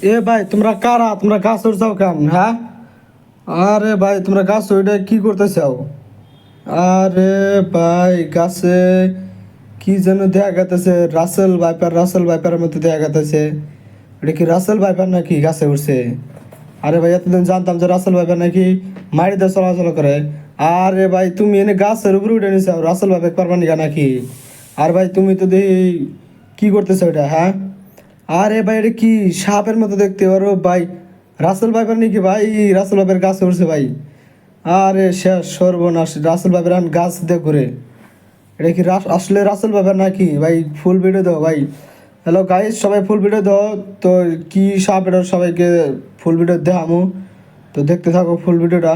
এ ভাই তোমরা কারা? তোমরা গাছ উঠছাও কেন? হ্যাঁ, আরে ভাই তোমরা গাছ ওইটা কি করতে চাও? আরে ভাই গাছে কি যেন দেখা গেতেছে, রাসেল ভাইপারের মধ্যে দেখা গেতেছে। এটা কি রাসেল ভাইপার নাকি গাছে উঠছে? আরে ভাই এতদিন জানতাম যে রাসেল ভাইপার নাকি মাটিতে চলাচল করে। আরে ভাই তুমি এনে গাছের উপরে উঠে নিছো, রাসেল ভাইপার পারবা নিকা নাকি? আর ভাই তুমি তো দেখি কি করতেছো এটা? হ্যাঁ, আরে ভাই এটা কি সাপের মতো দেখতে পারো ভাই? রাসেল ভাইপার নাকি ভাই? রাসেল ভাইপার গাছে উঠছে ভাই। আরে শেষ সর্বনাশ, রাসেল ভাইপার এখন গাছ দিয়ে ঘুরে। এটা কি আসলে রাসেল ব্যাপার নাকি ভাই? ফুল ভিডিও দাও ভাই। হ্যালো গাইস, সবাই ফুল ভিডিও দাও। তো কি সাপ এটা সবাইকে ফুল ভিডিও দেখামু, তো দেখতে থাকো ফুল ভিডিওটা।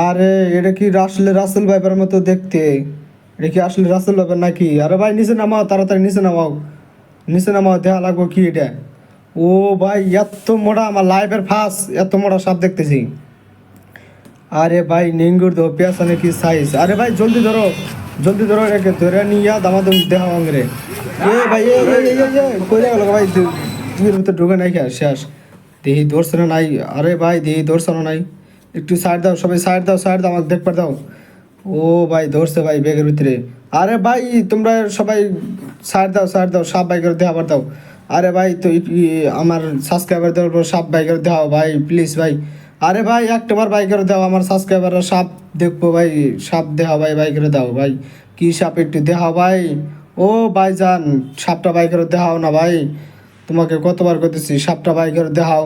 আরে এটা কি আসলে রাসেল ভাইপার মতো দেখতে? এটা কি আসলে রাসেল ভাইপার নাকি? আরে ভাই নিচে নামাও, তাড়াতাড়ি নিচে নামাও, নিচে নামাও, দেখা লাগবো কি এটা। ও ভাই এত মোটা, আমার লাইফের ফার্স্ট এত মোটা সাপ দেখতেছি। আরে ভাই নেঙ্গুর দো পেঁয়াজ নাকি সাইজ। আরে ভাই জলদি ধরো, জলদি ধরো, এটাকে ধরে নিয়ে দামাদম দেখা ভাঙরে। এ ভাই কইরা গেল ভাই, তুই ভিতরে ঢুকে নাই খেয়া শেষ। দেহি ধরছে না নাই? আরে ভাই দেহি ধরছে না নাই? একটু সাইড দাও, সবাই সাইড দাও, সাইড দাও, আমাকে দেখবার দাও। ও ভাই ধরছে ভাই ব্যাগের ভিতরে। আরে ভাই তোমরা সবাই সাইড দাও, সাইড দাও, সাপ বাইকের দেখাবার দাও। আরে ভাই তো আমার সাবস্ক্রাইবার দেওয়ার পর সাপ বাইকের দেখাও ভাই প্লিজ ভাই। আরে ভাই একটাবার বাইকের দাও, আমার সাবস্ক্রাইবাররা সাপ দেখবো ভাই, সাপ দেখা ভাই বাইকের দাও ভাই। কি সাপ একটু দেখাও ভাই। ও ভাই যান, সাপটা বাইকের দেখাও না ভাই। তোমাকে কতবার করতেছি সাপটা বাইকের দেখাও।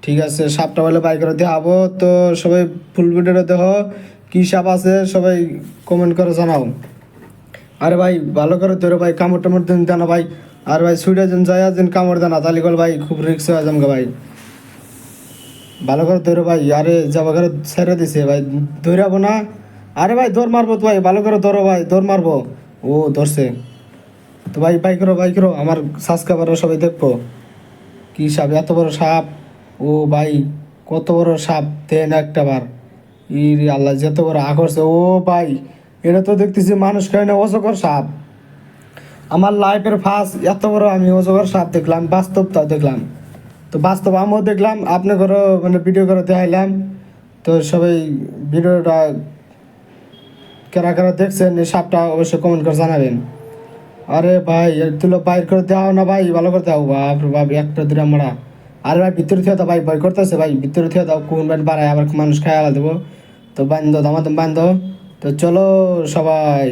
ঠিক আছে, সাপটা বলে বাইকের দেখাবো। তো সবাই ফুল ভিডিওটা দেখো, কি সাপ আছে সবাই কমেন্ট করে জানাও। আরে ভাই ভালো করে ধরো ভাই, কামড় টামড় দিন জানা ভাই। আর ভাই সুইডা যেন যায় যেন কামড় দেনা, তাহলে গেল ভাই খুব রিক্স হয়ে যাম গা ভাই। ভালো করে ধরো ভাই। আরে যাবা করে ছেড়ে দিছে ভাই, ধরাবো না। আরে ভাই দৌড় মারবো তো ভাই, ভালো করে ধরো ভাই, দৌড় মারবো। ও ধরছে তো ভাই, বাই করো বাই করো, আমার সাবস্ক্রাইবাররা সবাই দেখবো কি সাপ, এত বড় সাপ। ও ভাই কত বড় সাপ দেন একটা বার। ই রে আল্লাহ, যত বড় আকর্ষে। ও ভাই এটা তো দেখতেছি মানুষ খায় না, অজগর সাপ। আমার লাইফের ফার্স্ট এত বড় আমি অজগর সাপ দেখলাম, বাস্তবটাও দেখলাম। তো বাস্তব আমিও দেখলাম, আপনাদেরও মানে ভিডিও করে দেখাইলাম। তো সবাই ভিডিওটা কারা কারা দেখছেন এই সাপটা অবশ্যই কমেন্ট করে জানাবেন। আরে ভাই তুলো বাইর করে দেওয়া না ভাই, ভালো করে দাও। বাপ রে বাপ, একটা দুটা মারা। আরে ভাই ভিতরে থিয়ে দাও ভাই, ভয় করতেছে ভাই, ভিতরে থিয়ে দাও, কোন ব্যান বাড়ায় আবার মানুষ খায় আলা দেবো। তো বান্ধ দামাদম বান্ধ। তো চলো সবাই,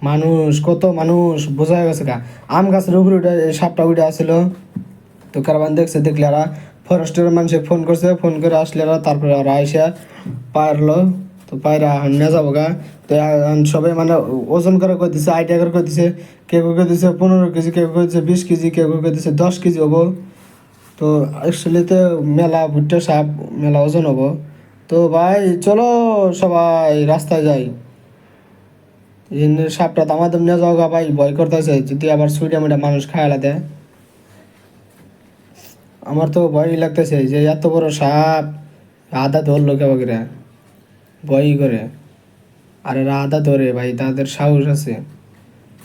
মানুষ কত মানুষ বোঝা গেছে গা। আম গাছের উপরে উঠে এই সাপটা উঠে আসছিল। তো কারবান দেখছে, দেখলে এরা ফরেস্টের মানুষে ফোন করছে, ফোন করে আসলে এরা, তারপরে ওরা আইসা পারলো। তো পায়রা নিয়ে যাবো গা। তো এখন সবাই মানে ওজন করে করে দিছে, আইডিয়া করে করে দিছে। কেউ করে দিছে 15 কেজি, কেউ করে দিছে 20 কেজি, কেউ করে দিছে 10 কেজি হবো। তো অ্যাকচুয়ালি তো মেলা ভুট্টা সাপ, মেলা ওজন হবো। তো ভাই চলো সবাই রাস্তায় যাই। এই সাপটা দামাদাম নিয়ে যাও গা ভাই, ভয় করতেছে যদি আবার সুইডা মুইডা মানুষ খায়ালা দেয়। আমার তো ভয়ই লাগতেছে যে এত বড় সাপ আধা ধরলো কেউ করে, ভয়ই করে। আর এরা আধা ধরে ভাই, তাদের সাহস আছে,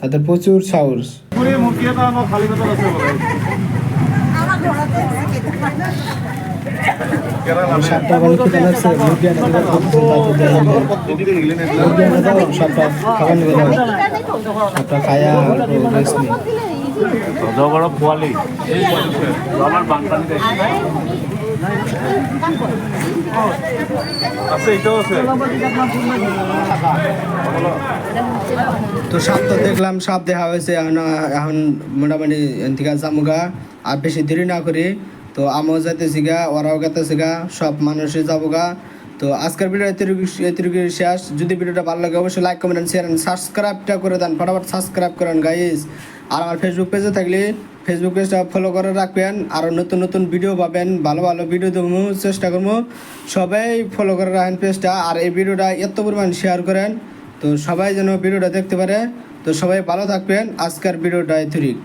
তাদের প্রচুর সাহস। সাপটা ভালো খেতে লাগছে, মুরগি এনে দিবার করতেছে, তারপর দিয়ে মুরগি এনে দাও, সাপটা খাবার নিবে দাও। সাপটা খায়া রেস্ট নেই। পোয়ালি আমার বাংলা তো সাপ তো দেখলাম, সাপ দেখা হয়েছে। এখন এখন মোটামুটি এদিকে জামুগা, আর বেশি দেরি না করি। তো আমিও যাইতেছি গা, ওরাও গেতেছি গা, সব মানুষই যাবো গা। তো আজকের ভিডিও এতটুকু শেষ। যদি ভিডিওটা ভালো লাগে অবশ্যই লাইক কমেন্ট শেয়ার সাবস্ক্রাইবটা করে দেন, ফটাফট সাবস্ক্রাইব করেন গাইস। আর আমার ফেসবুক পেজে থাকলে ফেসবুক পেজটা ফলো করে রাখবেন, আরও নতুন নতুন ভিডিও পাবেন, ভালো ভালো ভিডিও দেবো, চেষ্টা করবো। সবাই ফলো করে রাখেন পেজটা, আর এই ভিডিওটা এত পরিমাণ শেয়ার করেন তো সবাই যেন ভিডিওটা দেখতে পারে। তো সবাই ভালো থাকবেন, আজকের ভিডিওটা এতটুকু।